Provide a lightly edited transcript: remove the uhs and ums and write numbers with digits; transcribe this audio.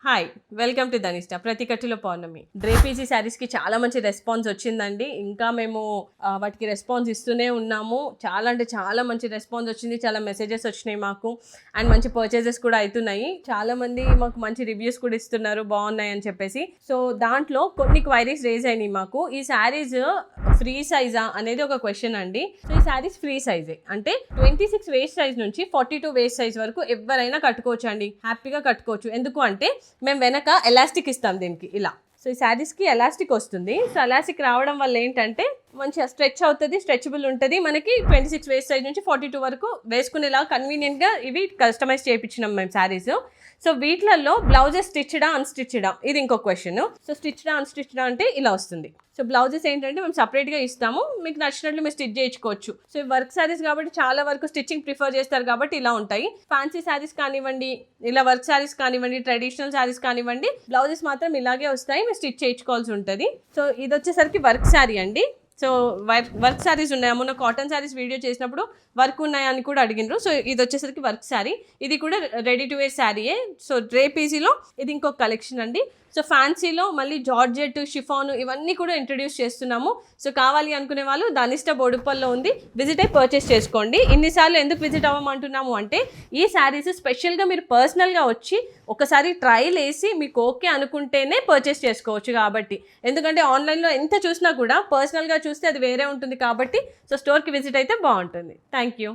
Hi, welcome to Dhanishta. ప్రతి కట్టులో పౌర్ణమి డ్రేపీసీ శారీస్కి చాలా మంచి రెస్పాన్స్ వచ్చిందండి. ఇంకా మేము వాటికి రెస్పాన్స్ ఇస్తూనే ఉన్నాము. చాలా అంటే చాలా మంచి రెస్పాన్స్ వచ్చింది. చాలా మెసేజెస్ వచ్చినాయి మాకు అండ్ మంచి పర్చేజెస్ కూడా అవుతున్నాయి. చాలా మంది మాకు మంచి రివ్యూస్ కూడా ఇస్తున్నారు బాగున్నాయి అని చెప్పేసి. సో దాంట్లో కొన్ని క్వైరీస్ రేజ్ అయినాయి మాకు. ఈ శారీస్ ఫ్రీ సైజా అనేది ఒక క్వశ్చన్ అండి. సో ఈ శారీస్ ఫ్రీ సైజే, అంటే 26 వేస్ట్ సైజ్ నుంచి 42 వేస్ట్ సైజ్ వరకు ఎవరైనా కట్టుకోవచ్చు అండి, హ్యాపీగా కట్టుకోవచ్చు. ఎందుకు అంటే మేము వెనక ఎలాస్టిక్ ఇస్తాం దీనికి ఇలా. సో ఈ శారీస్కి ఎలాస్టిక్ వస్తుంది. సో ఎలాస్టిక్ రావడం వల్ల ఏంటంటే మంచిగా స్ట్రెచ్ అవుతుంది, స్ట్రెచబుల్ ఉంటుంది. మనకి 26 వేస్ట్ సైజ్ నుంచి 42 వరకు వేసుకునేలా కన్వీనియంట్గా ఇవి కస్టమైజ్ చేయించినాం మేము శారీస్. సో వీటిలలో బ్లౌజెస్ స్టిచ్డా అన్స్టిచ్డా ఇది ఇంకో క్వశ్చన్. సో స్టిచ్డా అన్స్టిచ్డా అంటే ఇలా వస్తుంది. సో బ్లౌజెస్ ఏంటంటే మేము సపరేట్గా ఇస్తాము, మీకు నచ్చినట్లు మీరు స్టిచ్ చేయించుకోవచ్చు. సో వర్క్ శారీస్ కాబట్టి చాలా వరకు స్టిచ్చింగ్ ప్రిఫర్ చేస్తారు కాబట్టి ఇలా ఉంటాయి. ఫ్యాన్సీ శారీస్ కానివ్వండి, ఇలా వర్క్ శారీస్ కానివ్వండి, ట్రెడిషనల్ శారీస్ కానివ్వండి, బ్లౌజెస్ మాత్రం ఇలాగే వస్తాయి, మీరు స్టిచ్ చేయించుకోవాల్సి ఉంటుంది. సో ఇది వచ్చేసరికి వర్క్ శారీ అండి. సో వర్క్ శారీస్ ఉన్నాయి. మొన్న కాటన్ శారీస్ వీడియో చేసినప్పుడు వర్క్ ఉన్నాయని కూడా అడిగినారు. సో ఇది వచ్చేసరికి వర్క్ శారీ, ఇది కూడా రెడీ టు వేర్ శారీయే. సో డ్రేపీసీలో ఇది ఇంకొక కలెక్షన్ అండి. సో ఫ్యాన్సీలో మళ్ళీ జార్జెట్, షిఫాన్ ఇవన్నీ కూడా ఇంట్రడ్యూస్ చేస్తున్నాము. సో కావాలి అనుకునే వాళ్ళు ధనిష్ట బోడుప్పల్లో ఉంది, విజిట్ అయి పర్చేస్ చేసుకోండి. ఇన్నిసార్లు ఎందుకు విజిట్ అవ్వమంటున్నాము అంటే ఈ శారీస్ స్పెషల్గా మీరు పర్సనల్గా వచ్చి ఒకసారి ట్రయల్ వేసి మీకు ఓకే అనుకుంటేనే పర్చేస్ చేసుకోవచ్చు కాబట్టి. ఎందుకంటే ఆన్లైన్లో ఎంత చూసినా కూడా పర్సనల్గా చూస్తే అది వేరే ఉంటుంది కాబట్టి. సో స్టోర్కి విజిట్ అయితే బాగుంటుంది. Thank you.